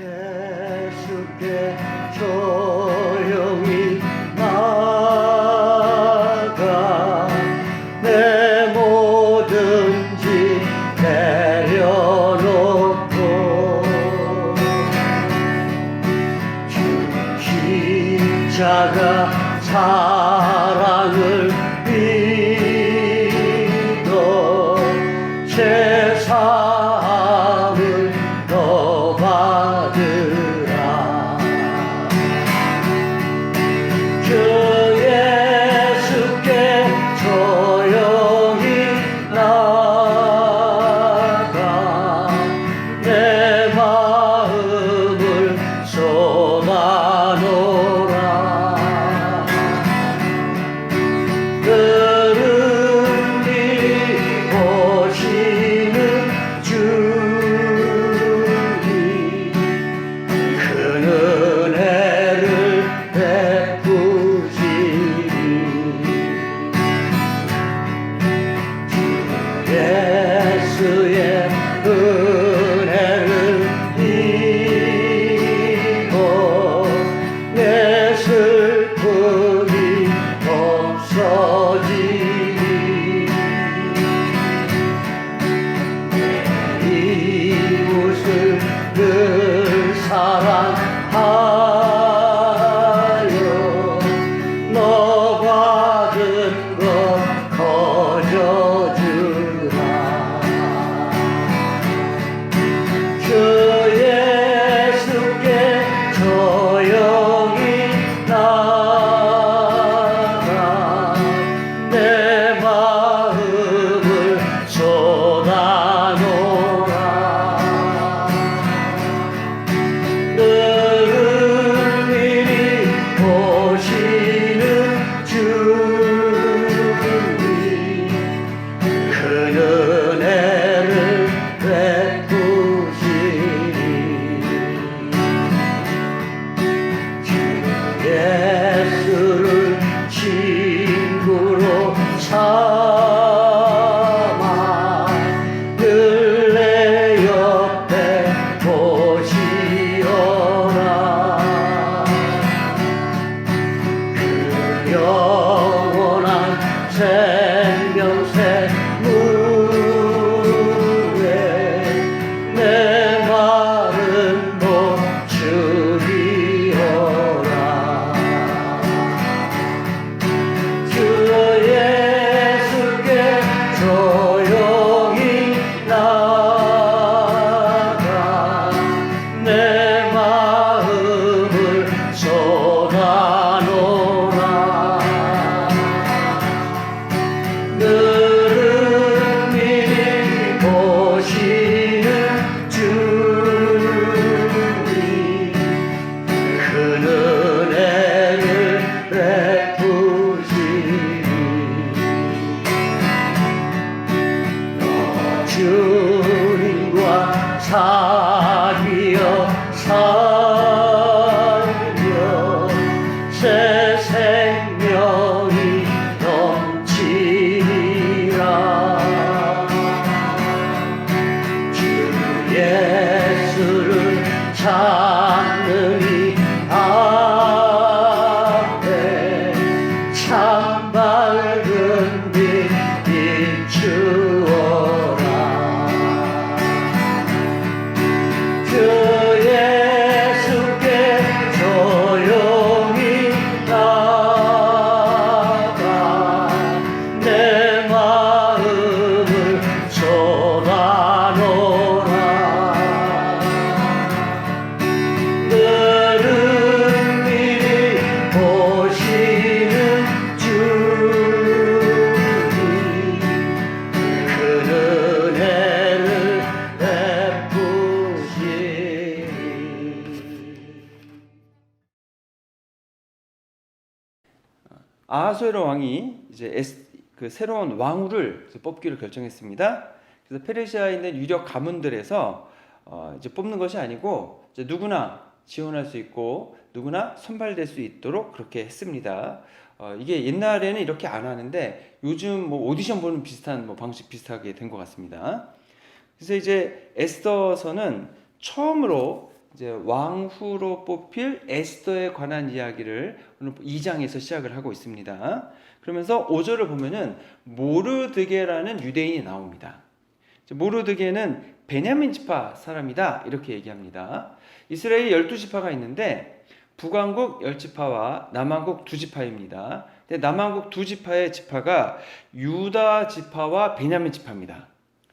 예수께 조용히 나가 내 뭐든지 내려놓고 주 십자가 사랑을 믿어 제 삶을 너 받으라. 주 예수께 조용히 나가 내 마음을 쏟아놓으라. 그는 네 보시는 주니 큰 은혜를 베푸시니 예수의 은혜를 입어 내 슬픔이 없어지니 내 이웃을 늘 사랑하여 너 받은 것 거저주라. 주 예수께 조용히 나가 내 마음을 쏟아놓으라. 늘은 미리 보시는 주님 큰 은혜를 베푸시니 주 예수를 친구로 삼아 늘 내 옆에 보시어라. 그 영원한 생명새 물에 내 마른 못 죽이어라. 주 예수께 조용히 나가 내 마음을 쏟아놓으라. 늘은 미리 보시는 주님 큰 은혜를 베푸시니 너 주님과 사귀어 살며 새 생명이 넘치리라. 주 예수를 찾는 이 앞에 참 밝은 빛 비추어라. 주 예수께 조용히 나가 내 마음을 쏟아놓으라. 늘은 미리 보시는 주님 큰 은혜를 베푸시니. 아하수에로 왕이 이제 그 새로운 왕후를 뽑기로 결정했습니다. 그래서 페르시아에 있는 유력 가문들에서 이제 뽑는 것이 아니고 이제 누구나 지원할 수 있고 누구나 선발될 수 있도록 그렇게 했습니다. 이게 옛날에는 이렇게 안 하는데 요즘 뭐 오디션 보는 비슷한 뭐 방식 비슷하게 된 것 같습니다. 그래서 이제 에스더서는 처음으로 이제 왕후로 뽑힐 에스더에 관한 이야기를 오늘 2장에서 시작을 하고 있습니다. 그러면서 5절을 보면은 모르드게라는 유대인이 나옵니다. 모르드게는 베냐민 지파 사람이다 이렇게 얘기합니다. 이스라엘 12지파가 있는데 북왕국 10지파와 남왕국 2지파입니다. 근데 남왕국 2지파의 지파가 유다 지파와 베냐민 지파입니다.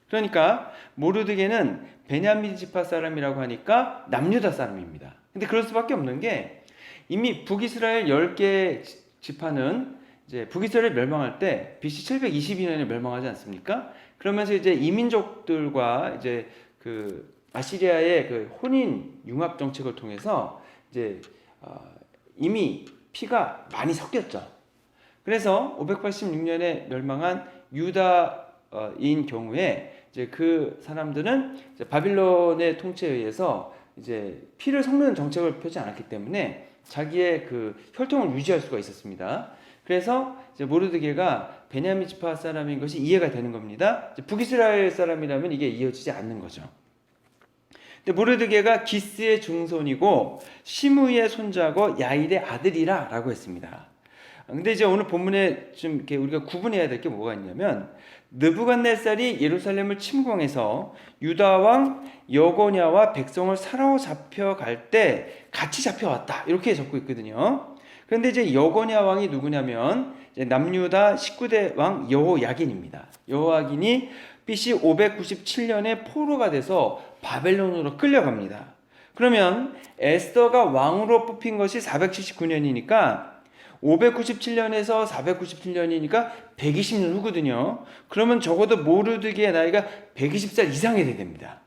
그러니까 모르드게는 베냐민 지파 사람이라고 하니까 남유다 사람입니다. 근데 그럴 수밖에 없는 게 이미 북이스라엘 10개 지파는 이제 북이스라엘 멸망할 때 BC 722년에 멸망하지 않습니까? 그러면서 이제 이민족들과 이제 그 아시리아의 그 혼인 융합 정책을 통해서 이제 이미 피가 많이 섞였죠. 그래서 586년에 멸망한 유다인 경우에 이제 그 사람들은 이제 바빌론의 통치에 의해서 이제 피를 섞는 정책을 펴지 않았기 때문에 자기의 그 혈통을 유지할 수가 있었습니다. 그래서 이제 모르드게가 베냐민 지파 사람인 것이 이해가 되는 겁니다. 북이스라엘 사람이라면 이게 이어지지 않는 거죠. 근데 모르드게가 기스의 증손이고 시므이의 손자고 야일의 아들이라라고 했습니다. 근데 이제 오늘 본문에 좀 이렇게 우리가 구분해야 될 게 뭐가 있냐면 느부갓네살이 예루살렘을 침공해서 유다 왕 여고냐와 백성을 사로잡혀 갈 때 같이 잡혀왔다 이렇게 적고 있거든요. 그런데 이제 여고냐 왕이 누구냐면 이제 남유다 19대 왕 여호야긴입니다. 여호야긴이 BC 597년에 포로가 돼서 바벨론으로 끌려갑니다. 그러면 에스더가 왕으로 뽑힌 것이 479년이니까 597년에서 497년이니까 120년 후거든요. 그러면 적어도 모르드게의 나이가 120살 이상이 돼야 됩니다.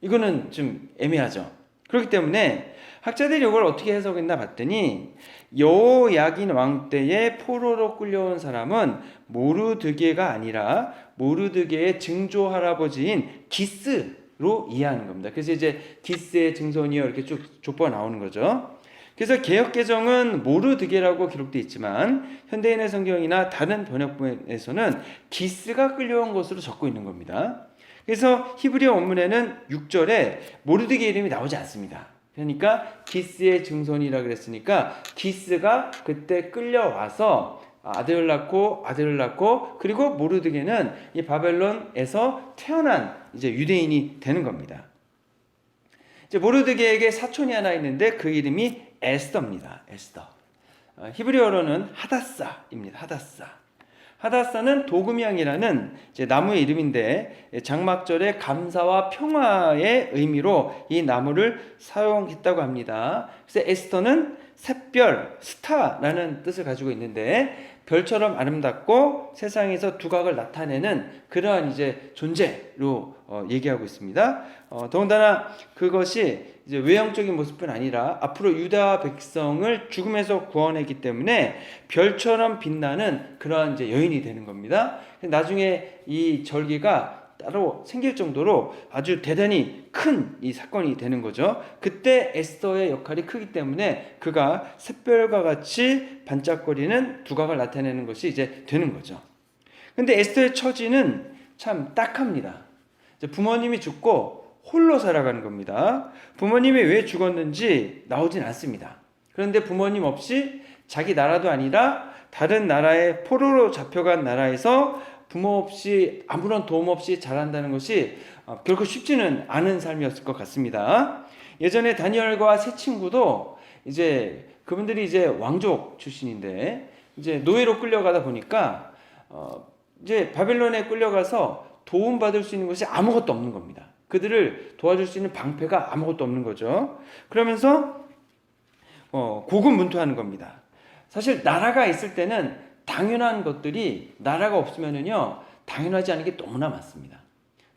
이거는 좀 애매하죠. 그렇기 때문에 학자들이 이걸 어떻게 해석했나 봤더니 여호야긴 왕 때에 포로로 끌려온 사람은 모르드게가 아니라 모르드게의 증조 할아버지인 기스로 이해하는 겁니다. 그래서 이제 기스의 증손이요 이렇게 쭉 족보가 나오는 거죠. 그래서 개역개정은 모르드게라고 기록되어 있지만 현대인의 성경이나 다른 번역본에서는 기스가 끌려온 것으로 적고 있는 겁니다. 그래서 히브리어 원문에는 6절에 모르드게 이름이 나오지 않습니다. 그러니까 기스의 증손이라 그랬으니까 기스가 그때 끌려와서 아들을 낳고 그리고 모르드게는 이 바벨론에서 태어난 이제 유대인이 되는 겁니다. 이제 모르드게에게 사촌이 하나 있는데 그 이름이 에스더입니다. 에스더. 히브리어로는 하다사입니다. 하다사. 하다사는 도금향이라는 이제 나무의 이름인데 장막절의 감사와 평화의 의미로 이 나무를 사용했다고 합니다. 그래서 에스더는 샛별, 스타라는 뜻을 가지고 있는데 별처럼 아름답고 세상에서 두각을 나타내는 그러한 이제 존재로 얘기하고 있습니다. 더군다나 그것이 이제 외형적인 모습뿐 아니라 앞으로 유다 백성을 죽음에서 구원했기 때문에 별처럼 빛나는 그러한 이제 여인이 되는 겁니다. 나중에 이 절기가 따로 생길 정도로 아주 대단히 큰 이 사건이 되는 거죠. 그때 에스더의 역할이 크기 때문에 그가 샛별과 같이 반짝거리는 두각을 나타내는 것이 이제 되는 거죠. 근데 에스더의 처지는 참 딱합니다. 부모님이 죽고 홀로 살아가는 겁니다. 부모님이 왜 죽었는지 나오진 않습니다. 그런데 부모님 없이 자기 나라도 아니라 다른 나라의 포로로 잡혀간 나라에서 부모 없이 아무런 도움 없이 자란다는 것이 결코 쉽지는 않은 삶이었을 것 같습니다. 예전에 다니엘과 세 친구도 이제 그분들이 이제 왕족 출신인데 이제 노예로 끌려가다 보니까 이제 바벨론에 끌려가서 도움받을 수 있는 것이 아무것도 없는 겁니다. 그들을 도와줄 수 있는 방패가 아무것도 없는 거죠. 그러면서 고군분투하는 겁니다. 사실 나라가 있을 때는 당연한 것들이 나라가 없으면은요 당연하지 않은 게 너무나 많습니다.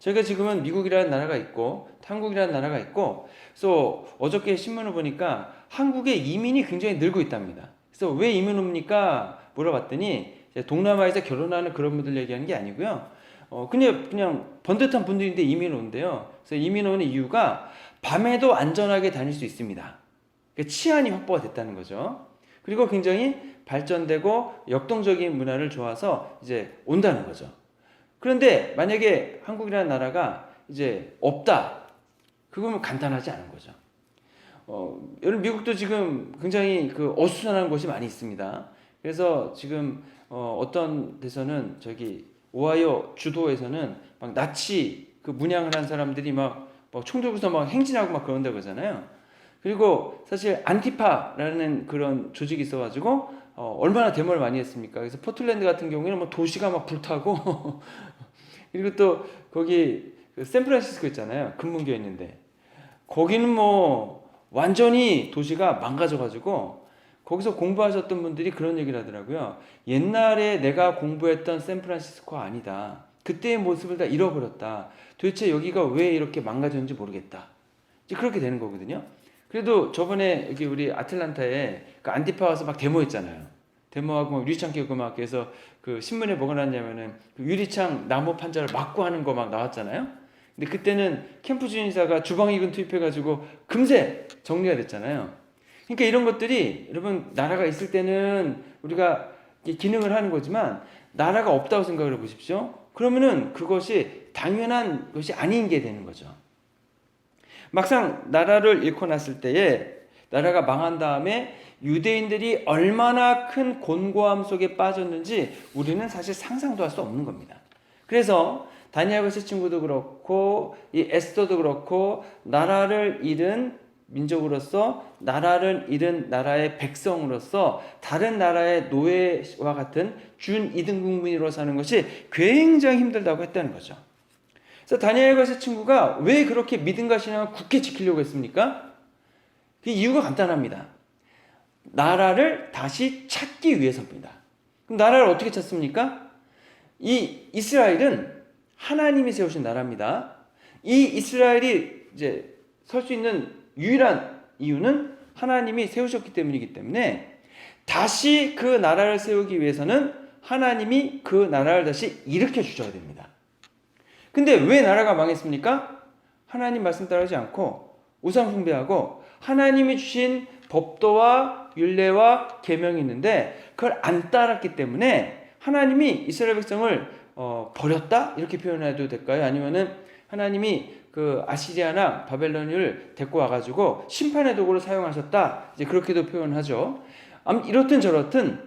저희가 지금은 미국이라는 나라가 있고 한국이라는 나라가 있고 그래서 어저께 신문을 보니까 한국의 이민이 굉장히 늘고 있답니다. 그래서 왜 이민 옵니까? 물어봤더니 동남아에서 결혼하는 그런 분들 얘기하는 게 아니고요. 그냥 번듯한 분들인데 이민 온대요. 그래서 이민 오는 이유가 밤에도 안전하게 다닐 수 있습니다. 그러니까 치안이 확보가 됐다는 거죠. 그리고 굉장히 발전되고 역동적인 문화를 좋아서 이제 온다는 거죠. 그런데 만약에 한국이라는 나라가 이제 없다. 그거면 간단하지 않은 거죠. 여러분 미국도 지금 굉장히 그 어수선한 곳이 많이 있습니다. 그래서 지금 어떤 데서는 저기 오하이오 주도에서는 막 나치 그 문양을 한 사람들이 총 들고서 막 행진하고 막 그런다고 그러잖아요. 그리고 사실 안티파라는 그런 조직이 있어가지고 얼마나 데모를 많이 했습니까? 그래서 포틀랜드 같은 경우에는 뭐 도시가 막 불타고 그리고 또 거기 그 샌프란시스코 있잖아요. 금문교 있는데 거기는 뭐 완전히 도시가 망가져가지고 거기서 공부하셨던 분들이 그런 얘기를 하더라고요. 옛날에 내가 공부했던 샌프란시스코가 아니다. 그때의 모습을 다 잃어버렸다. 도대체 여기가 왜 이렇게 망가졌는지 모르겠다. 이제 그렇게 되는 거거든요. 그래도 저번에 여기 우리 아틀란타에 그 안티파 와서 막 데모했잖아요. 데모하고 막 유리창 깨고 막 해서 그 신문에 뭐가 났냐면은 그 유리창 나무 판자를 막고 하는 거 막 나왔잖아요. 근데 그때는 캠프 주인사가 주방위군 투입해가지고 금세 정리가 됐잖아요. 그러니까 이런 것들이 여러분 나라가 있을 때는 우리가 기능을 하는 거지만 나라가 없다고 생각을 해보십시오. 그러면은 그것이 당연한 것이 아닌 게 되는 거죠. 막상 나라를 잃고 났을 때에 나라가 망한 다음에 유대인들이 얼마나 큰 곤고함 속에 빠졌는지 우리는 사실 상상도 할 수 없는 겁니다. 그래서 다니엘과 세 친구도 그렇고 이 에스더도 그렇고 나라를 잃은 민족으로서 나라를 잃은 나라의 백성으로서 다른 나라의 노예와 같은 준 2등 국민으로 사는 것이 굉장히 힘들다고 했다는 거죠. 그래서 다니엘과 세 친구가 왜 그렇게 믿음과 신앙을 굳게 지키려고 했습니까? 그 이유가 간단합니다. 나라를 다시 찾기 위해서입니다. 그럼 나라를 어떻게 찾습니까? 이 이스라엘은 하나님이 세우신 나라입니다. 이 이스라엘이 이제 설 수 있는 유일한 이유는 하나님이 세우셨기 때문이기 때문에 다시 그 나라를 세우기 위해서는 하나님이 그 나라를 다시 일으켜 주셔야 됩니다. 근데 왜 나라가 망했습니까? 하나님 말씀 따르지 않고 우상 숭배하고 하나님이 주신 법도와 율례와 계명이 있는데 그걸 안 따랐기 때문에 하나님이 이스라엘 백성을 버렸다? 이렇게 표현해도 될까요? 아니면은 하나님이 그 아시리아나 바벨론을 데리고 와가지고 심판의 도구로 사용하셨다. 이제 그렇게도 표현하죠. 이렇든 저렇든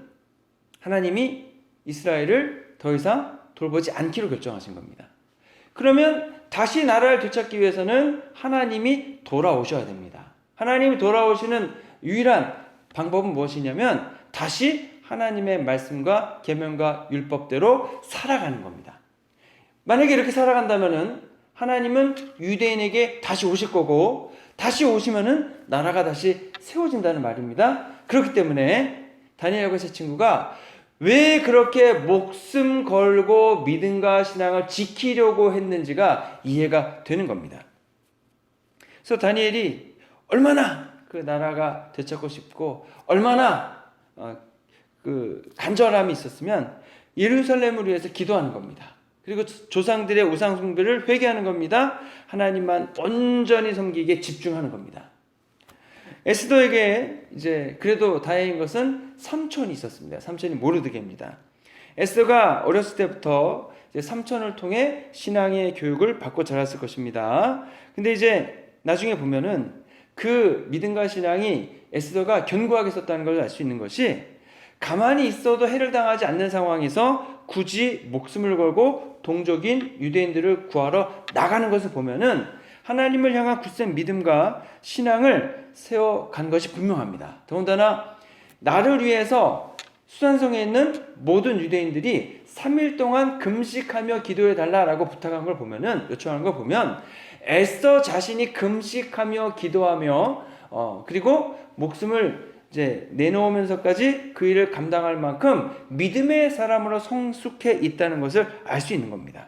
하나님이 이스라엘을 더 이상 돌보지 않기로 결정하신 겁니다. 그러면 다시 나라를 되찾기 위해서는 하나님이 돌아오셔야 됩니다. 하나님이 돌아오시는 유일한 방법은 무엇이냐면 다시 하나님의 말씀과 계명과 율법대로 살아가는 겁니다. 만약에 이렇게 살아간다면은 하나님은 유대인에게 다시 오실 거고 다시 오시면은 나라가 다시 세워진다는 말입니다. 그렇기 때문에 다니엘과 세 친구가 왜 그렇게 목숨 걸고 믿음과 신앙을 지키려고 했는지가 이해가 되는 겁니다. 그래서 다니엘이 얼마나 그 나라가 되찾고 싶고 얼마나 그 간절함이 있었으면 예루살렘을 위해서 기도하는 겁니다. 그리고 조상들의 우상 숭배를 회개하는 겁니다. 하나님만 온전히 섬기기에 집중하는 겁니다. 에스더에게 이제 그래도 다행인 것은 삼촌이 있었습니다. 삼촌이 모르드게입니다. 에스더가 어렸을 때부터 이제 삼촌을 통해 신앙의 교육을 받고 자랐을 것입니다. 근데 이제 나중에 보면은 그 믿음과 신앙이 에스더가 견고하게 있었다는 걸 알 수 있는 것이 가만히 있어도 해를 당하지 않는 상황에서 굳이 목숨을 걸고 동족인 유대인들을 구하러 나가는 것을 보면은 하나님을 향한 굳센 믿음과 신앙을 세워간 것이 분명합니다. 더군다나 나를 위해서 수산성에 있는 모든 유대인들이 3일 동안 금식하며 기도해 달라라고 부탁한 걸 보면은 요청하는 걸 보면 에스더 자신이 금식하며 기도하며 그리고 목숨을 이제 내놓으면서까지 그 일을 감당할 만큼 믿음의 사람으로 성숙해 있다는 것을 알 수 있는 겁니다.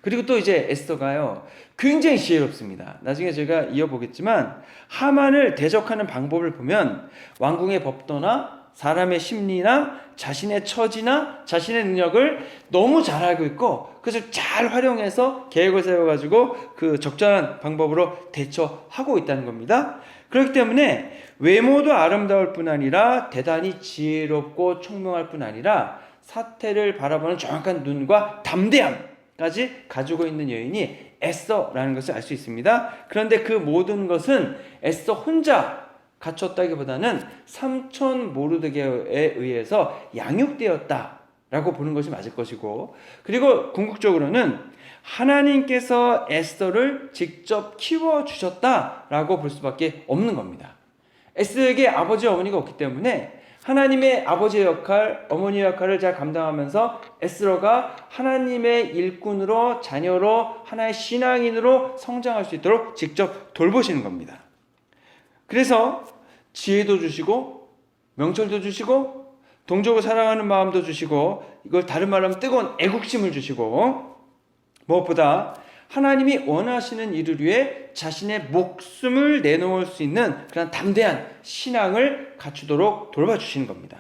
그리고 또 이제 에스더가요 굉장히 지혜롭습니다. 나중에 제가 이어보겠지만 하만을 대적하는 방법을 보면 왕궁의 법도나 사람의 심리나 자신의 처지나 자신의 능력을 너무 잘 알고 있고 그것을 잘 활용해서 계획을 세워가지고 그 적절한 방법으로 대처하고 있다는 겁니다. 그렇기 때문에 외모도 아름다울 뿐 아니라 대단히 지혜롭고 총명할 뿐 아니라 사태를 바라보는 정확한 눈과 담대함까지 가지고 있는 여인이 애써라는 것을 알 수 있습니다. 그런데 그 모든 것은 에스더 혼자 갖췄다기보다는 삼촌 모르드게에 의해서 양육되었다라고 보는 것이 맞을 것이고, 그리고 궁극적으로는 하나님께서 에스더를 직접 키워주셨다라고 볼 수밖에 없는 겁니다. 에스더에게 아버지 어머니가 없기 때문에 하나님의 아버지의 역할, 어머니의 역할을 잘 감당하면서 에스더가 하나님의 일꾼으로, 자녀로, 하나의 신앙인으로 성장할 수 있도록 직접 돌보시는 겁니다. 그래서 지혜도 주시고 명철도 주시고 동족을 사랑하는 마음도 주시고, 이걸 다른 말로 하면 뜨거운 애국심을 주시고, 무엇보다 하나님이 원하시는 일을 위해 자신의 목숨을 내놓을 수 있는 그런 담대한 신앙을 갖추도록 돌봐주시는 겁니다.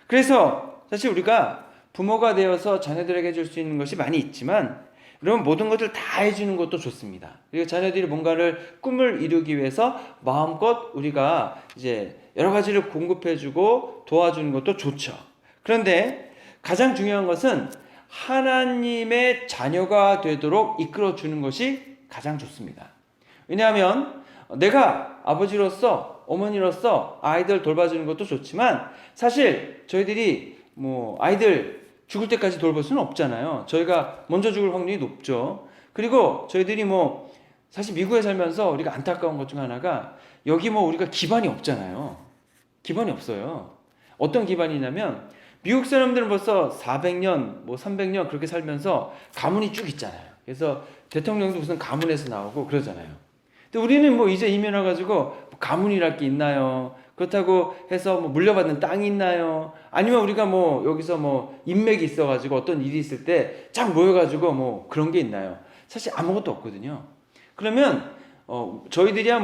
그래서 사실 우리가 부모가 되어서 자녀들에게 줄 수 있는 것이 많이 있지만, 여러분, 모든 것을 다 해주는 것도 좋습니다. 그리고 자녀들이 뭔가를 꿈을 이루기 위해서 마음껏 우리가 이제 여러 가지를 공급해주고 도와주는 것도 좋죠. 그런데 가장 중요한 것은 하나님의 자녀가 되도록 이끌어주는 것이 가장 좋습니다. 왜냐하면 내가 아버지로서, 어머니로서 아이들 돌봐주는 것도 좋지만, 사실 저희들이 아이들 죽을 때까지 돌볼 수는 없잖아요. 저희가 먼저 죽을 확률이 높죠. 그리고 저희들이 사실 미국에 살면서 우리가 안타까운 것 중 하나가, 여기 우리가 기반이 없잖아요. 기반이 없어요. 어떤 기반이냐면, 미국 사람들은 벌써 400년, 300년 그렇게 살면서 가문이 쭉 있잖아요. 그래서 대통령도 무슨 가문에서 나오고 그러잖아요. 근데 우리는 이제 이민 와가지고 가문이랄 게 있나요? 그렇다고 해서 물려받는 땅이 있나요? 아니면 우리가 여기서 인맥이 있어가지고 어떤 일이 있을 때 쫙 모여가지고 그런 게 있나요? 사실 아무것도 없거든요. 그러면 저희들이야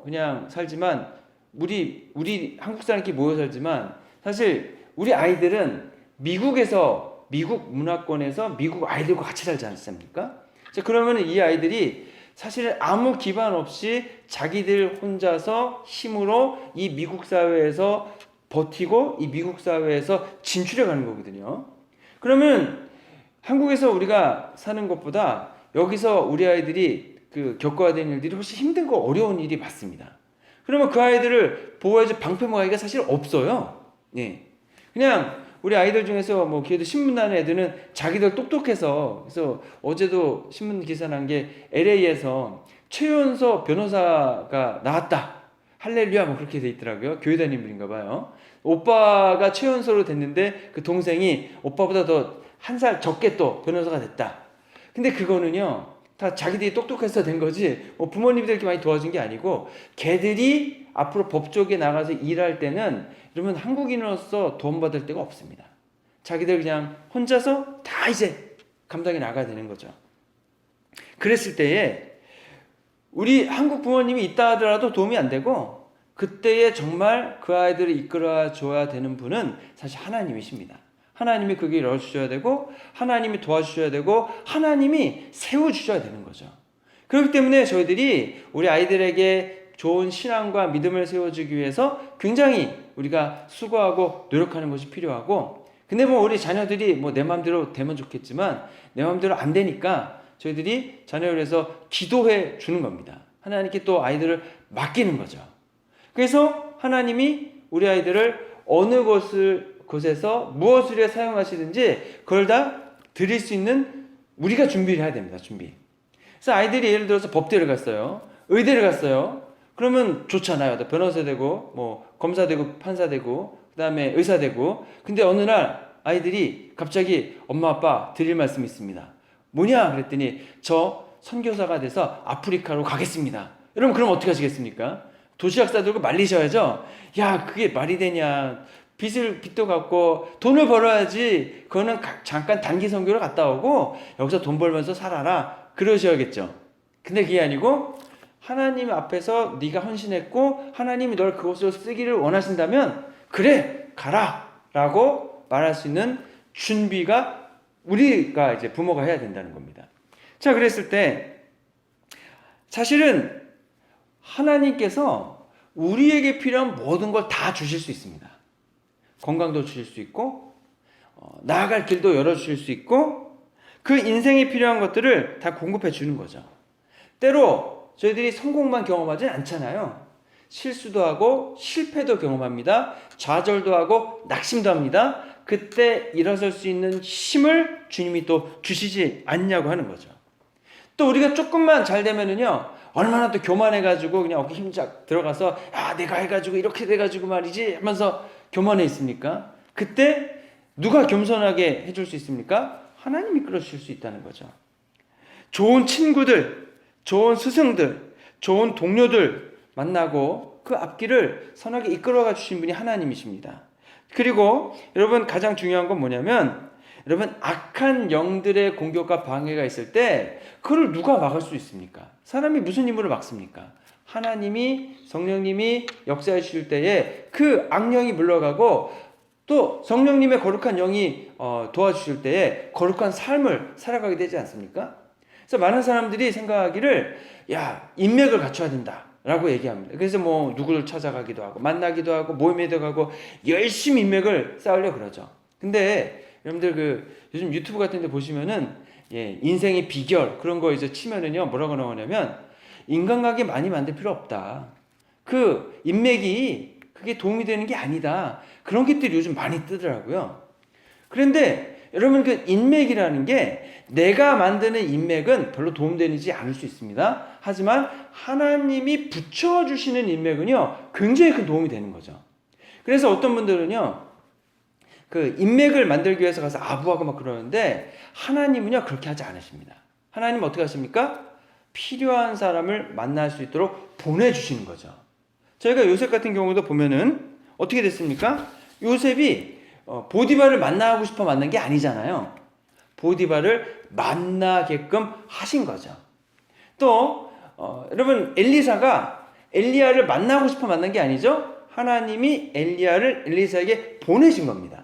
그냥 살지만, 우리 한국 사람끼리 모여 살지만, 사실 우리 아이들은 미국 문화권에서 미국 아이들과 같이 살지 않습니까? 그러면 이 아이들이 사실 아무 기반 없이 자기들 혼자서 힘으로 이 미국 사회에서 버티고 이 미국 사회에서 진출해 가는 거거든요. 그러면 한국에서 우리가 사는 것보다 여기서 우리 아이들이 겪어야 되는 일들이 훨씬 힘들고 어려운 일이 많습니다. 그러면 그 아이들을 보호해줄 방패막이가 사실 없어요. 예. 그냥 우리 아이들 중에서 걔도 신문 나는 애들은 자기들 똑똑해서, 그래서 어제도 신문 기사 난 게 LA에서 최연소 변호사가 나왔다, 할렐루야 그렇게 돼 있더라고요. 교회 다니는 분인가 봐요. 오빠가 최연소로 됐는데 그 동생이 오빠보다 더 한 살 적게 또 변호사가 됐다. 근데 그거는요 다 자기들이 똑똑해서 된 거지, 부모님들이 이렇게 많이 도와준 게 아니고, 걔들이 앞으로 법 쪽에 나가서 일할 때는 여러분 한국인으로서 도움받을 데가 없습니다. 자기들 그냥 혼자서 다 이제 감당해 나가야 되는 거죠. 그랬을 때에 우리 한국 부모님이 있다 하더라도 도움이 안 되고, 그때에 정말 그 아이들을 이끌어 줘야 되는 분은 사실 하나님이십니다. 하나님이 그 길을 열어주셔야 되고, 하나님이 도와주셔야 되고, 하나님이 세워주셔야 되는 거죠. 그렇기 때문에 저희들이 우리 아이들에게 좋은 신앙과 믿음을 세워주기 위해서 굉장히 우리가 수고하고 노력하는 것이 필요하고, 근데 우리 자녀들이 내 마음대로 되면 좋겠지만 내 마음대로 안 되니까 저희들이 자녀를 위해서 기도해 주는 겁니다. 하나님께 또 아이들을 맡기는 거죠. 그래서 하나님이 우리 아이들을 어느 곳에서 무엇을 위해 사용하시든지 그걸 다 드릴 수 있는 우리가 준비를 해야 됩니다. 준비. 그래서 아이들이 예를 들어서 법대를 갔어요. 의대를 갔어요. 그러면 좋잖아요. 변호사 되고 검사 되고 판사 되고 그다음에 의사 되고. 근데 어느 날 아이들이 갑자기 엄마 아빠 드릴 말씀이 있습니다. 뭐냐 그랬더니 저 선교사가 돼서 아프리카로 가겠습니다. 여러분 그럼 어떻게 하시겠습니까? 도시락 싸들고 말리셔야죠. 야 그게 말이 되냐. 빚도 갚고 돈을 벌어야지. 그거는 잠깐 단기 선교를 갔다 오고 여기서 돈 벌면서 살아라 그러셔야겠죠. 근데 그게 아니고 하나님 앞에서 네가 헌신했고 하나님이 널 그곳으로 쓰기를 원하신다면 그래 가라 라고 말할 수 있는 준비가 우리가 이제 부모가 해야 된다는 겁니다. 자, 그랬을 때 사실은 하나님께서 우리에게 필요한 모든 걸 다 주실 수 있습니다. 건강도 주실 수 있고 나아갈 길도 열어주실 수 있고, 그 인생에 필요한 것들을 다 공급해 주는 거죠. 때로 저희들이 성공만 경험하진 않잖아요. 실수도 하고 실패도 경험합니다. 좌절도 하고 낙심도 합니다. 그때 일어설 수 있는 힘을 주님이 또 주시지 않냐고 하는 거죠. 또 우리가 조금만 잘 되면은요, 얼마나 또 교만해가지고 그냥 어깨 힘쫙 들어가서 야 내가 해가지고 이렇게 돼가지고 말이지 하면서 교만해 있습니까? 그때 누가 겸손하게 해줄 수 있습니까? 하나님이 끌어주실 수 있다는 거죠. 좋은 친구들, 좋은 스승들, 좋은 동료들 만나고 그 앞길을 선하게 이끌어가 주신 분이 하나님이십니다. 그리고 여러분 가장 중요한 건 뭐냐면, 여러분 악한 영들의 공격과 방해가 있을 때 그걸 누가 막을 수 있습니까? 사람이 무슨 힘으로 막습니까? 하나님이, 성령님이 역사해 주실 때에 그 악령이 물러가고 또 성령님의 거룩한 영이 도와주실 때에 거룩한 삶을 살아가게 되지 않습니까? 그래서 많은 사람들이 생각하기를 야 인맥을 갖춰야 된다 라고 얘기합니다. 그래서 뭐 누구를 찾아가기도 하고 만나기도 하고 모임에 들어가고 열심히 인맥을 쌓으려고 그러죠. 근데 여러분들 그 요즘 유튜브 같은 데 보시면은 인생의 비결 그런 거 이제 치면은요 뭐라고 나오냐면 인간관계 많이 만들 필요 없다. 그 인맥이 그게 도움이 되는 게 아니다. 그런 것들이 요즘 많이 뜨더라고요. 그런데 여러분 그 인맥이라는 게 내가 만드는 인맥은 별로 도움되지 않을 수 있습니다. 하지만 하나님이 붙여주시는 인맥은요 굉장히 큰 도움이 되는 거죠. 그래서 어떤 분들은요 그 인맥을 만들기 위해서 가서 아부하고 막 그러는데 하나님은요 그렇게 하지 않으십니다. 하나님은 어떻게 하십니까? 필요한 사람을 만날 수 있도록 보내주시는 거죠. 저희가 요셉 같은 경우도 보면은 어떻게 됐습니까? 요셉이 보디발을 만나고 싶어 만난 게 아니잖아요. 보디발을 만나게끔 하신 거죠. 또 여러분 엘리사가 엘리야를 만나고 싶어 만난 게 아니죠. 하나님이 엘리야를 엘리사에게 보내신 겁니다.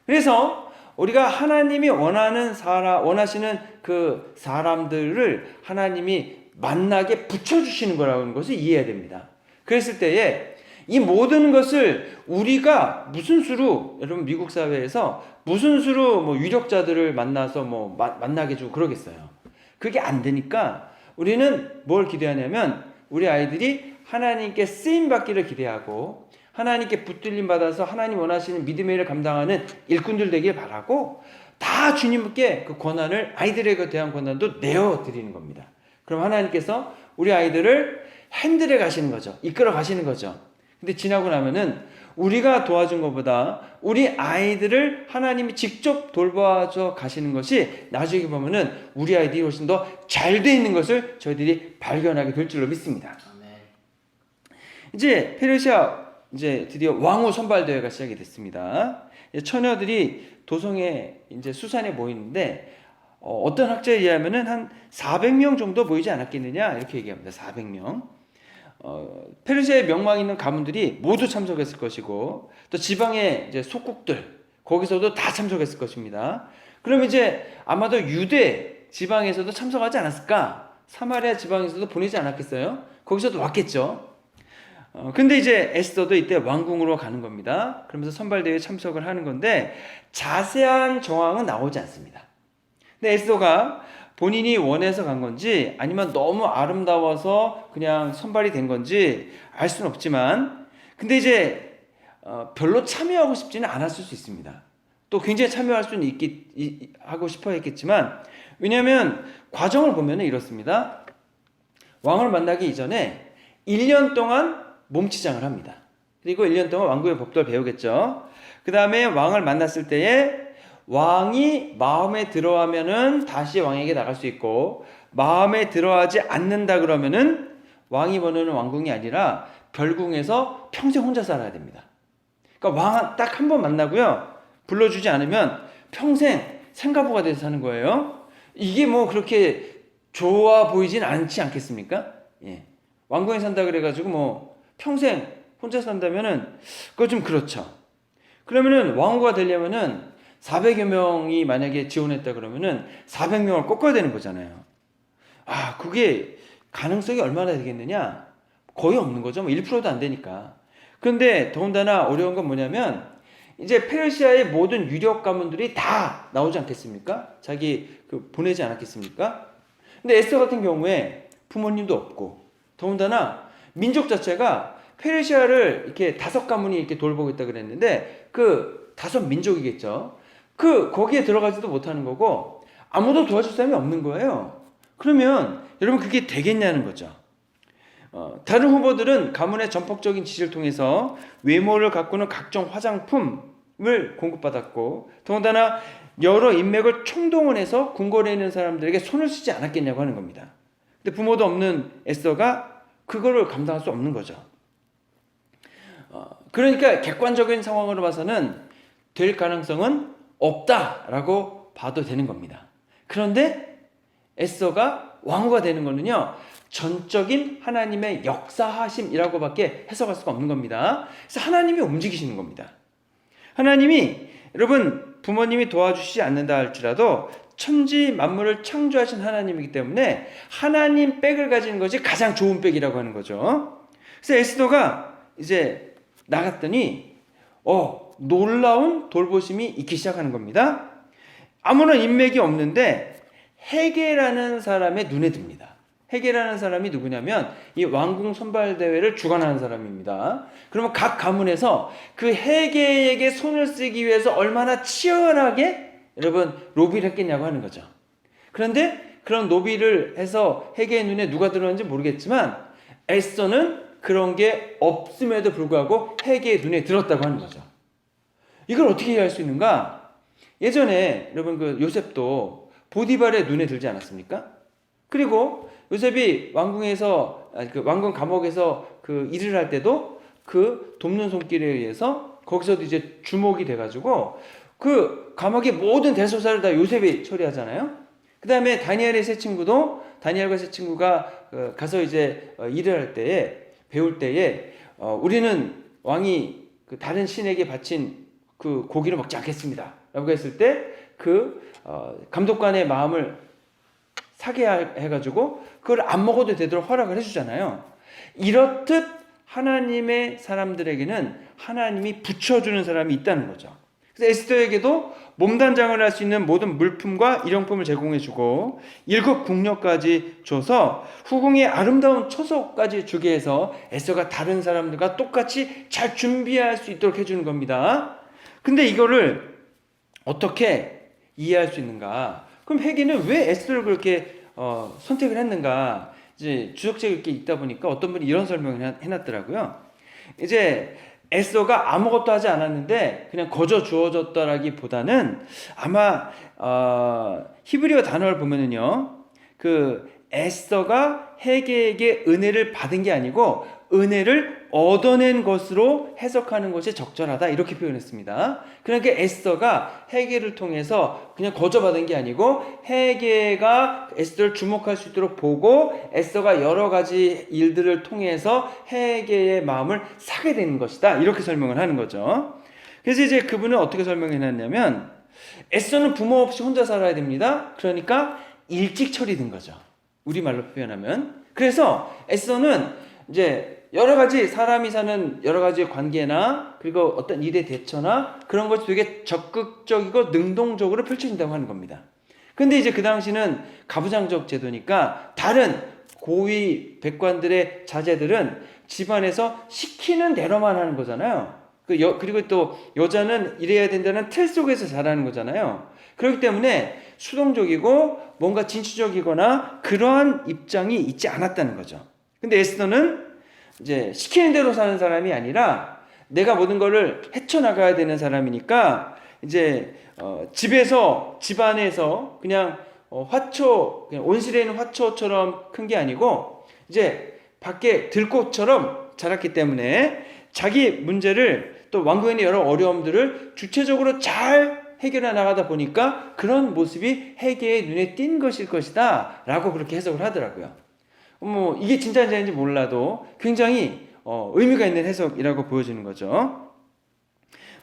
그래서 우리가 하나님이 원하시는 그 사람들을 하나님이 만나게 붙여주시는 거라고 하는 것을 이해해야 됩니다. 그랬을 때에 이 모든 것을 우리가 무슨 수로 여러분 미국 사회에서 무슨 수로 뭐 유력자들을 만나서 뭐 만나게 해주고 그러겠어요. 그게 안 되니까 우리는 뭘 기대하냐면 우리 아이들이 하나님께 쓰임 받기를 기대하고 하나님께 붙들림 받아서 하나님 원하시는 믿음의 일을 감당하는 일꾼들 되길 바라고 다 주님께 그 권한을 아이들에게 대한 권한도 내어드리는 겁니다. 그럼 하나님께서 우리 아이들을 핸들해 가시는 거죠. 이끌어 가시는 거죠. 근데 지나고 나면은 우리가 도와준 것보다 우리 아이들을 하나님이 직접 돌봐줘 가시는 것이 나중에 보면은 우리 아이들이 훨씬 더 잘 돼 있는 것을 저희들이 발견하게 될 줄로 믿습니다. 이제 페르시아 이제 드디어 왕후 선발 대회가 시작이 됐습니다. 처녀들이 도성에 이제 수산에 모이는데 어떤 학자에 의하면은 한 400명 정도 모이지 않았겠느냐 이렇게 얘기합니다. 400명. 페르시아의 명망 있는 가문들이 모두 참석했을 것이고 또 지방의 이제 속국들 거기서도 다 참석했을 것입니다. 그럼 이제 아마도 유대 지방에서도 참석하지 않았을까? 사마리아 지방에서도 보내지 않았겠어요? 거기서도 왔겠죠. 근데 이제 에스더도 이때 왕궁으로 가는 겁니다. 그러면서 선발대회에 참석을 하는 건데 자세한 정황은 나오지 않습니다. 근데 에스더가 본인이 원해서 간 건지 아니면 너무 아름다워서 그냥 선발이 된 건지 알 수는 없지만 근데 이제 별로 참여하고 싶지는 않았을 수 있습니다. 또 굉장히 참여할 수는 하고 싶어 했겠지만 왜냐하면 과정을 보면 이렇습니다. 왕을 만나기 이전에 1년 동안 몸치장을 합니다. 그리고 1년 동안 왕궁의 법도를 배우겠죠. 그 다음에 왕을 만났을 때에 왕이 마음에 들어하면은 다시 왕에게 나갈 수 있고 마음에 들어하지 않는다 그러면은 왕이 머무는 왕궁이 아니라 별궁에서 평생 혼자 살아야 됩니다. 그러니까 왕 딱 한 번 만나고요. 불러주지 않으면 평생 생가부가 돼서 사는 거예요. 이게 뭐 그렇게 좋아 보이진 않지 않겠습니까? 예. 왕궁에 산다 그래가지고 뭐 평생 혼자 산다면은 그거 좀 그렇죠. 그러면은 왕후가 되려면은 400여 명이 만약에 지원했다 그러면은 400명을 꺾어야 되는 거잖아요. 그게 가능성이 얼마나 되겠느냐? 거의 없는 거죠. 뭐 1%도 안 되니까. 그런데 더군다나 어려운 건 뭐냐면 이제 페르시아의 모든 유력 가문들이 다 나오지 않겠습니까? 자기 보내지 않았겠습니까? 근데 에스더 같은 경우에 부모님도 없고, 더군다나 민족 자체가 페르시아를 이렇게 5가문이 이렇게 돌보고 있다 그랬는데, 그 5민족이겠죠. 거기에 들어가지도 못하는 거고, 아무도 도와줄 사람이 없는 거예요. 그러면 여러분 그게 되겠냐는 거죠. 다른 후보들은 가문의 전폭적인 지지를 통해서 외모를 가꾸는 각종 화장품을 공급받았고, 더군다나 여러 인맥을 총동원해서 궁궐에 있는 사람들에게 손을 쓰지 않았겠냐고 하는 겁니다. 근데 부모도 없는 에스더가 그거를 감당할 수 없는 거죠. 그러니까 객관적인 상황으로 봐서는 될 가능성은 없다라고 봐도 되는 겁니다. 그런데 에스더가 왕후가 되는 거는요, 전적인 하나님의 역사하심이라고밖에 해석할 수가 없는 겁니다. 그래서 하나님이 움직이시는 겁니다. 하나님이, 여러분, 부모님이 도와주시지 않는다 할지라도 천지 만물을 창조하신 하나님이기 때문에 하나님 백을 가지는 것이 가장 좋은 백이라고 하는 거죠. 그래서 에스더가 이제 나갔더니 놀라운 돌보심이 있기 시작하는 겁니다. 아무런 인맥이 없는데 헤게라는 사람의 눈에 듭니다. 헤게라는 사람이 누구냐면 이 왕궁 선발 대회를 주관하는 사람입니다. 그러면 각 가문에서 그 헤게에게 손을 쓰기 위해서 얼마나 치열하게 여러분 로비를 했겠냐고 하는 거죠. 그런데 그런 로비를 해서 헤게의 눈에 누가 들어오는지 모르겠지만 에스더는 그런 게 없음에도 불구하고 헤게의 눈에 들었다고 하는 거죠. 이걸 어떻게 이해할 수 있는가? 예전에 여러분 요셉도 보디발의 눈에 들지 않았습니까? 그리고 요셉이 왕궁에서 왕궁 감옥에서 일을 할 때도 그 돕는 손길에 의해서 거기서도 이제 주목이 돼가지고 그 감옥의 모든 대소사를 다 요셉이 처리하잖아요. 그 다음에 다니엘과 세 친구가 가서 이제 일을 할 때에 배울 때에 우리는 왕이 다른 신에게 바친 그 고기를 먹지 않겠습니다 라고 했을 때 감독관의 마음을 사게 해가지고 그걸 안 먹어도 되도록 허락을 해주잖아요. 이렇듯 하나님의 사람들에게는 하나님이 붙여주는 사람이 있다는 거죠. 그래서 에스더에게도 몸단장을 할 수 있는 모든 물품과 일용품을 제공해주고 7 국녀까지 줘서 후궁의 아름다운 처소까지 주게 해서 에스더가 다른 사람들과 똑같이 잘 준비할 수 있도록 해주는 겁니다. 근데 이거를 어떻게 이해할 수 있는가? 그럼 헤게는 왜 에스더를 그렇게 선택을 했는가? 이제 주석책이 이렇게 있다 보니까 어떤 분이 이런 설명을 해놨더라고요. 이제 에스더가 아무것도 하지 않았는데 그냥 거저 주어졌다라기보다는 아마 히브리어 단어를 보면은요, 에스더가 헤게에게 은혜를 받은 게 아니고 은혜를 얻어낸 것으로 해석하는 것이 적절하다 이렇게 표현했습니다. 그러니까 에스더가 헤게를 통해서 그냥 거저 받은 게 아니고 헤게가 에스더를 주목할 수 있도록 보고 에스더가 여러 가지 일들을 통해서 헤게의 마음을 사게 되는 것이다 이렇게 설명을 하는 거죠. 그래서 이제 그분은 어떻게 설명해놨냐면 에스더는 부모 없이 혼자 살아야 됩니다. 그러니까 일찍 처리된 거죠. 우리말로 표현하면. 그래서 에스더는 이제 여러 가지 사람이 사는 여러 가지 관계나 그리고 어떤 일의 대처나 그런 것이 되게 적극적이고 능동적으로 펼쳐진다고 하는 겁니다. 근데 이제 그 당시는 가부장적 제도니까 다른 고위 백관들의 자제들은 집안에서 시키는 대로만 하는 거잖아요. 그리고 또 여자는 이래야 된다는 틀 속에서 자라는 거잖아요. 그렇기 때문에 수동적이고 뭔가 진취적이거나 그러한 입장이 있지 않았다는 거죠. 근데 에스더는 이제 시키는 대로 사는 사람이 아니라 내가 모든 거를 헤쳐나가야 되는 사람이니까 이제 집안에서 그냥 그냥 온실에 있는 화초처럼 큰 게 아니고 이제 밖에 들꽃처럼 자랐기 때문에 자기 문제를 또 왕궁에 있는 여러 어려움들을 주체적으로 잘 해결해 나가다 보니까 그런 모습이 헤게의 눈에 띈 것일 것이다 라고 그렇게 해석을 하더라고요. 이게 진짜인지 아닌지 몰라도 굉장히 의미가 있는 해석이라고 보여지는 거죠.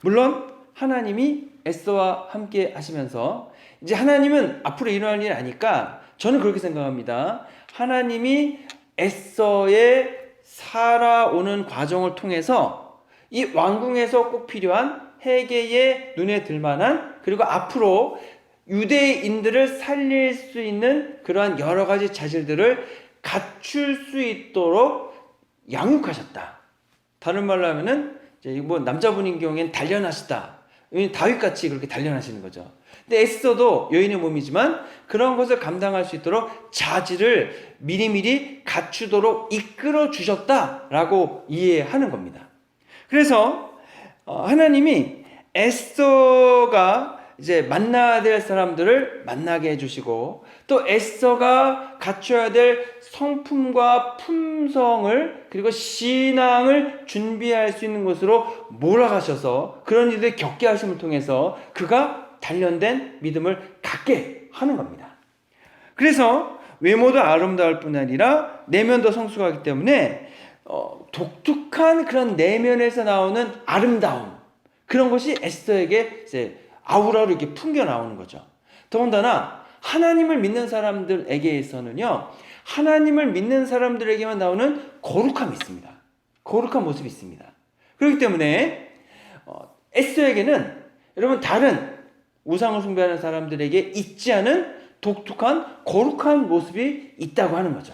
물론 하나님이 에스더와 함께 하시면서 이제 하나님은 앞으로 일어날 일 아니까 저는 그렇게 생각합니다. 하나님이 에스더의 살아오는 과정을 통해서 이 왕궁에서 꼭 필요한 헤게의 눈에 들만한, 그리고 앞으로 유대인들을 살릴 수 있는 그러한 여러 가지 자질들을 갖출 수 있도록 양육하셨다. 다른 말로 하면은 이제 뭐 남자분인 경우에는 단련하시다. 다윗같이 그렇게 단련하시는 거죠. 근데 에스더도 여인의 몸이지만 그런 것을 감당할 수 있도록 자질을 미리미리 갖추도록 이끌어 주셨다라고 이해하는 겁니다. 그래서 하나님이 에스더가 이제 만나야 될 사람들을 만나게 해주시고, 또 에스더가 갖춰야 될 성품과 품성을, 그리고 신앙을 준비할 수 있는 곳으로 몰아가셔서 그런 일을 겪게 하심을 통해서 그가 단련된 믿음을 갖게 하는 겁니다. 그래서 외모도 아름다울 뿐 아니라 내면도 성숙하기 때문에 독특한 그런 내면에서 나오는 아름다움, 그런 것이 에스더에게 이제 아우라로 이렇게 풍겨 나오는 거죠. 더군다나 하나님을 믿는 사람들에게서는요, 하나님을 믿는 사람들에게만 나오는 거룩함이 있습니다. 거룩한 모습이 있습니다. 그렇기 때문에 에스더에게는 여러분 다른 우상을 숭배하는 사람들에게 있지 않은 독특한 거룩한 모습이 있다고 하는 거죠.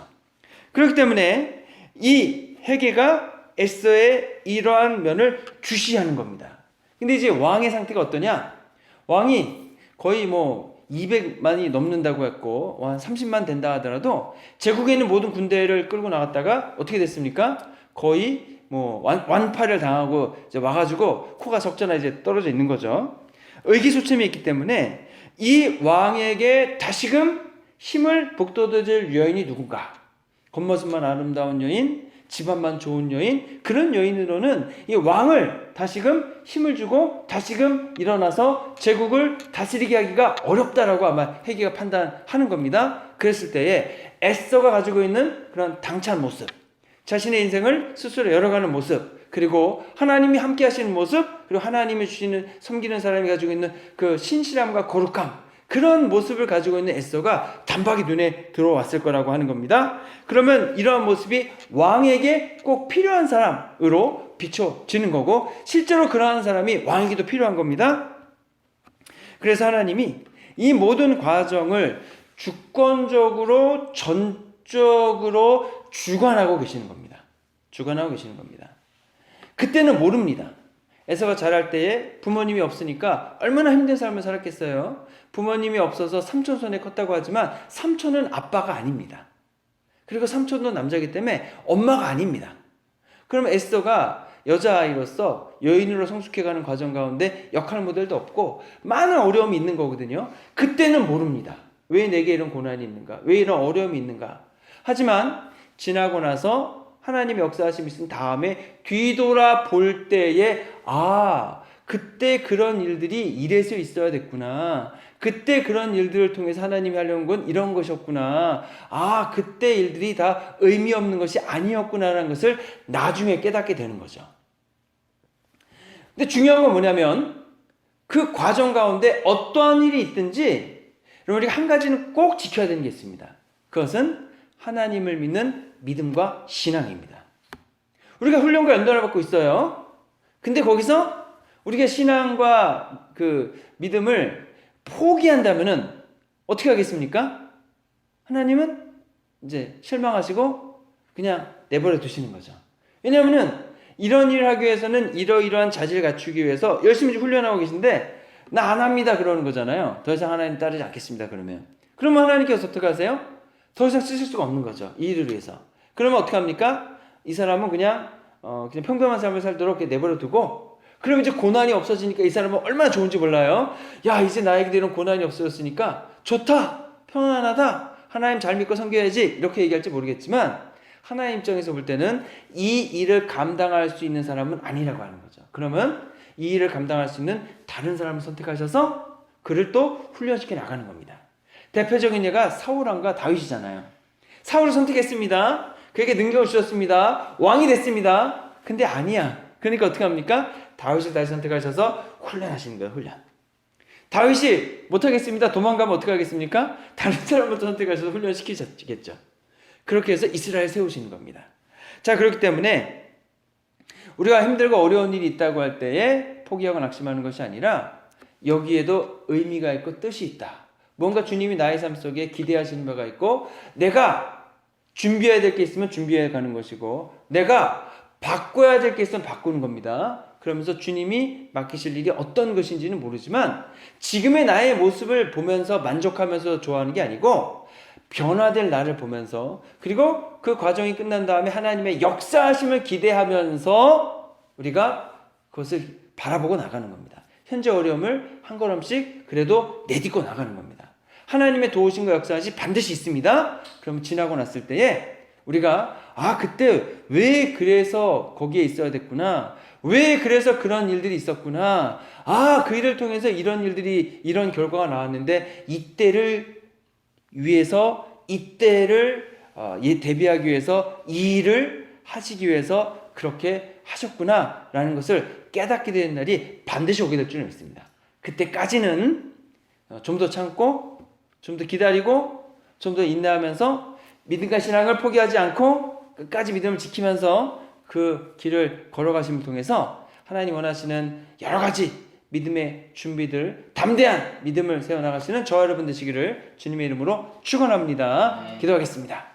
그렇기 때문에 이 헤게가 에스더의 이러한 면을 주시하는 겁니다. 근데 이제 왕의 상태가 어떠냐? 왕이 거의 뭐 200만이 넘는다고 했고 한 30만 된다 하더라도 제국에 있는 모든 군대를 끌고 나갔다가 어떻게 됐습니까? 거의 뭐 완파를 당하고 이제 와가지고 코가 적잖아 이제 떨어져 있는 거죠. 의기소침이 있기 때문에 이 왕에게 다시금 힘을 북돋아줄 여인이 누군가? 겉모습만 아름다운 여인, 집안만 좋은 여인, 그런 여인으로는 이 왕을 다시금 힘을 주고 다시금 일어나서 제국을 다스리게 하기가 어렵다라고 아마 헤게가 판단하는 겁니다. 그랬을 때에 에스더가 가지고 있는 그런 당찬 모습, 자신의 인생을 스스로 열어가는 모습, 그리고 하나님이 함께 하시는 모습, 그리고 하나님이 주시는 섬기는 사람이 가지고 있는 그 신실함과 거룩함, 그런 모습을 가지고 있는 에스더가 단박에 눈에 들어왔을 거라고 하는 겁니다. 그러면 이러한 모습이 왕에게 꼭 필요한 사람으로 비춰지는 거고, 실제로 그러한 사람이 왕에게도 필요한 겁니다. 그래서 하나님이 이 모든 과정을 주권적으로 전적으로 주관하고 계시는 겁니다. 주관하고 계시는 겁니다. 그때는 모릅니다. 에서가 자랄 때에 부모님이 없으니까 얼마나 힘든 삶을 살았겠어요. 부모님이 없어서 삼촌 손에 컸다고 하지만 삼촌은 아빠가 아닙니다. 그리고 삼촌도 남자이기 때문에 엄마가 아닙니다. 그럼 에스더가 여자아이로서 여인으로 성숙해가는 과정 가운데 역할 모델도 없고 많은 어려움이 있는 거거든요. 그때는 모릅니다. 왜 내게 이런 고난이 있는가? 왜 이런 어려움이 있는가? 하지만 지나고 나서 하나님의 역사하심이 있은 다음에 뒤돌아 볼 때에 그때 그런 일들이 이래서 있어야 됐구나. 그때 그런 일들을 통해서 하나님이 하려는 건 이런 것이었구나. 그때 일들이 다 의미 없는 것이 아니었구나라는 것을 나중에 깨닫게 되는 거죠. 근데 중요한 건 뭐냐면 그 과정 가운데 어떠한 일이 있든지 여러분 우리가 한 가지는 꼭 지켜야 되는 게 있습니다. 그것은 하나님을 믿는 믿음과 신앙입니다. 우리가 훈련과 연단을 받고 있어요. 근데 거기서 우리가 신앙과 그 믿음을 포기한다면은 어떻게 하겠습니까? 하나님은 이제 실망하시고 그냥 내버려 두시는 거죠. 왜냐하면은 이런 일을 하기 위해서는 이러이러한 자질을 갖추기 위해서 열심히 훈련하고 계신데 나 안 합니다 그러는 거잖아요. 더 이상 하나님 따르지 않겠습니다 그러면 하나님께서 어떻게 하세요? 더 이상 쓰실 수가 없는 거죠. 이 일을 위해서. 그러면 어떻게 합니까? 이 사람은 그냥 평범한 삶을 살도록 이렇게 내버려 두고, 그러면 이제 고난이 없어지니까 이 사람은 얼마나 좋은지 몰라요. 야, 이제 나에게 이런 고난이 없어졌으니까 좋다, 편안하다, 하나님 잘 믿고 섬겨야지, 이렇게 얘기할지 모르겠지만 하나님 입장에서 볼 때는 이 일을 감당할 수 있는 사람은 아니라고 하는 거죠. 그러면 이 일을 감당할 수 있는 다른 사람을 선택하셔서 그를 또 훈련시켜 나가는 겁니다. 대표적인 예가 사울왕과 다윗이잖아요. 사울을 선택했습니다. 그에게 능력을 주셨습니다. 왕이 됐습니다. 근데 아니야. 그러니까 어떻게 합니까? 다윗을 다시 선택하셔서 훈련하시는 거예요. 훈련. 다윗이 못하겠습니다. 도망가면 어떻게 하겠습니까? 다른 사람부터 선택하셔서 훈련시키셨겠죠. 그렇게 해서 이스라엘 세우시는 겁니다. 자, 그렇기 때문에 우리가 힘들고 어려운 일이 있다고 할 때에 포기하고 낙심하는 것이 아니라 여기에도 의미가 있고 뜻이 있다. 뭔가 주님이 나의 삶 속에 기대하시는 바가 있고 내가 준비해야 될 게 있으면 준비해 가는 것이고 내가 바꿔야 될 게 있으면 바꾸는 겁니다. 그러면서 주님이 맡기실 일이 어떤 것인지는 모르지만 지금의 나의 모습을 보면서 만족하면서 좋아하는 게 아니고 변화될 나를 보면서 그리고 그 과정이 끝난 다음에 하나님의 역사하심을 기대하면서 우리가 그것을 바라보고 나가는 겁니다. 현재 어려움을 한 걸음씩 그래도 내딛고 나가는 겁니다. 하나님의 도우심과 역사하심이 반드시 있습니다. 그럼 지나고 났을 때에 우리가 그때 왜 그래서 거기에 있어야 됐구나. 왜 그래서 그런 일들이 있었구나. 그 일을 통해서 이런 일들이 이런 결과가 나왔는데 이때를 위해서 이때를 대비하기 위해서 이 일을 하시기 위해서 그렇게 하셨구나 라는 것을 깨닫게 되는 날이 반드시 오게 될 줄은 믿습니다. 그때까지는 좀 더 참고 좀 더 기다리고 좀 더 인내하면서 믿음과 신앙을 포기하지 않고 끝까지 믿음을 지키면서 그 길을 걸어가심을 통해서 하나님 원하시는 여러 가지 믿음의 준비들, 담대한 믿음을 세워나가시는 저와 여러분 되시기를 주님의 이름으로 축원합니다. 기도하겠습니다.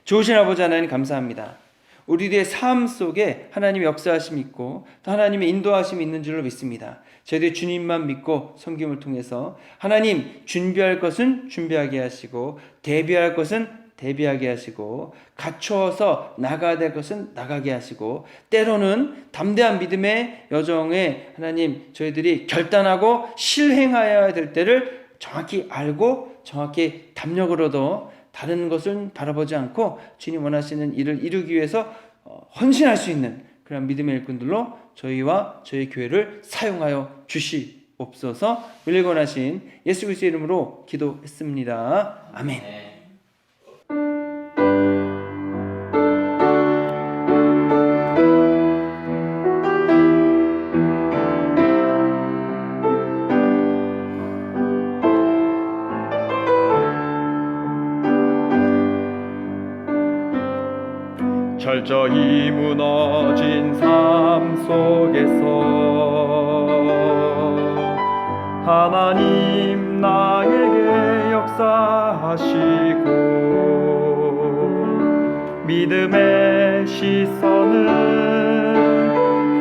좋으신 아버지 하나님 감사합니다. 우리들의 삶 속에 하나님의 역사하심이 있고 또 하나님의 인도하심이 있는 줄로 믿습니다. 저희들이 주님만 믿고 섬김을 통해서 하나님 준비할 것은 준비하게 하시고 대비할 것은 대비하게 하시고 갖추어서 나가야 될 것은 나가게 하시고 때로는 담대한 믿음의 여정에 하나님 저희들이 결단하고 실행하여야 될 때를 정확히 알고 정확히 담력으로도 다른 것은 바라보지 않고 주님 원하시는 일을 이루기 위해서 헌신할 수 있는 그런 믿음의 일꾼들로 저희와 저희 교회를 사용하여 주시옵소서. 은혜 원하신 예수 그리스도의 이름으로 기도했습니다. 아멘. 철저히 무너진 삶 속에서 하나님 나에게 역사하시고 믿음의 시선을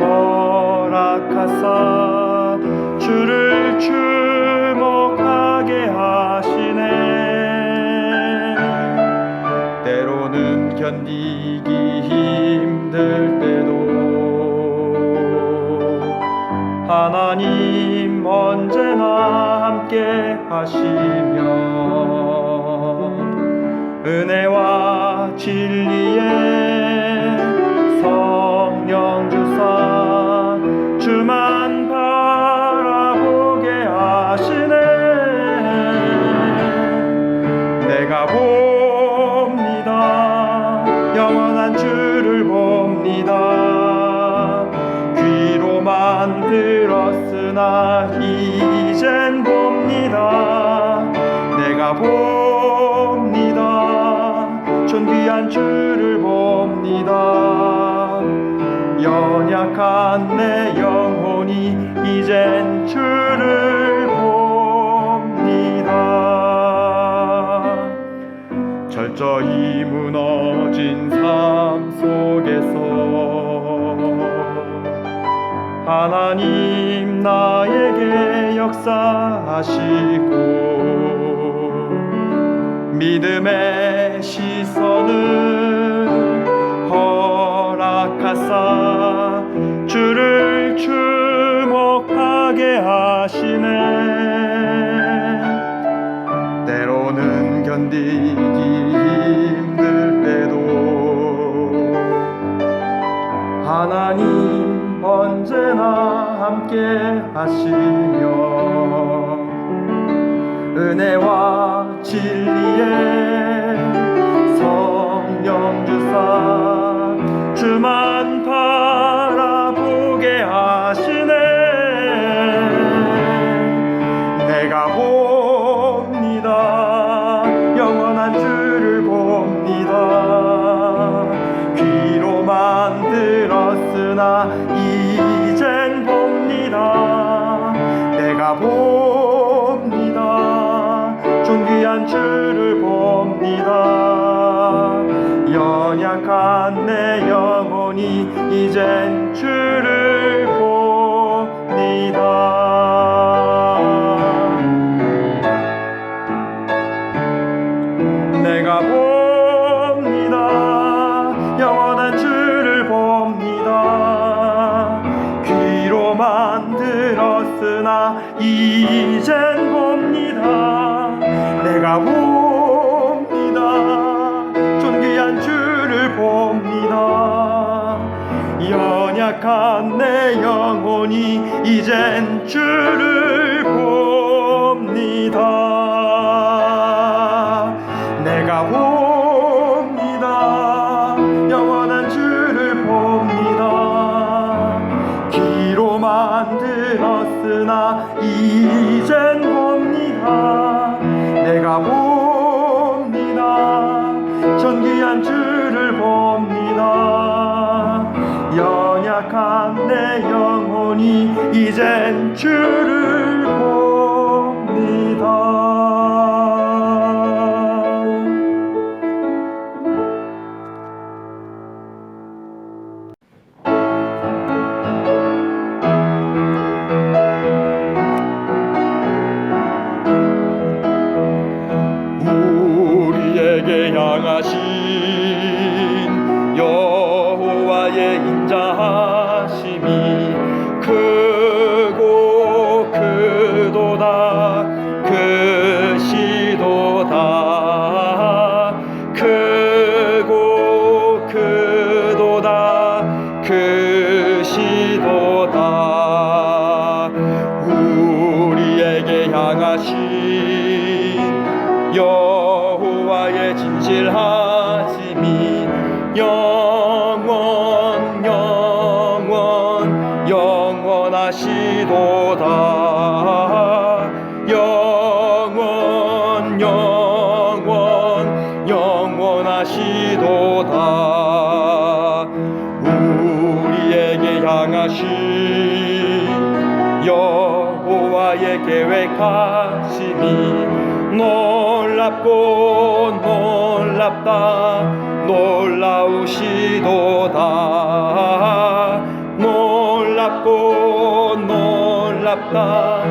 허락하사 주를 주목하게 하시네. 때로는 견디기 힘들 때도 하나님 언제나 함께 하시며 은혜와 진리의 성령 주사 주만 바라보게 하시네. 내가 봅니다. 영원한 주를 봅니다. 귀로만 들었으나 이젠 봅니다. 내가 봅니다. 존귀한 주를 봅니다. 연약한 내 영혼이 이젠 주를 봅니다. 철저히 무너진 삶 속에서 하나님 나에게 역사하시고 믿음의 시선을 허락하사 주를 주목하게 하시네. 때로는 견디기 힘들 때도 하나님 언제나 함께 하시며 은혜와 진리의 성령 주사 주만 바라보게 하시네. 내가 봅니다. 영원한 주를 봅니다. 귀로만 들었으나 영원히 이젠 주를 봅니다. 내가 봅니다. 영원한 주를 봅니다. 귀로만 들었으나 이젠 봅니다. 내가 봅니다. 존귀한 주를 봅니다. 연약한 내 영혼이 이젠 주를 봅니다. 내가 봅니다. 영원한 주를 봅니다. 귀로만 들었으나 이젠 봅니다. 내가 봅니다. 존귀한 주를 봅니다. 연약한 내 영혼이 이젠 주를 봅니다. 우리에게 향하신 여호와의 인자하심이 크고 크도다. 크시도다. 크고 크도다. 크시도다. 우리에게 향하신 여호와의 진실하심이 영원하시도다. 영원하시도다. 우리에게 향하신 여호와의 계획하심이 놀랍고 놀랍다. 놀라우시도다. 놀랍고 놀랍다.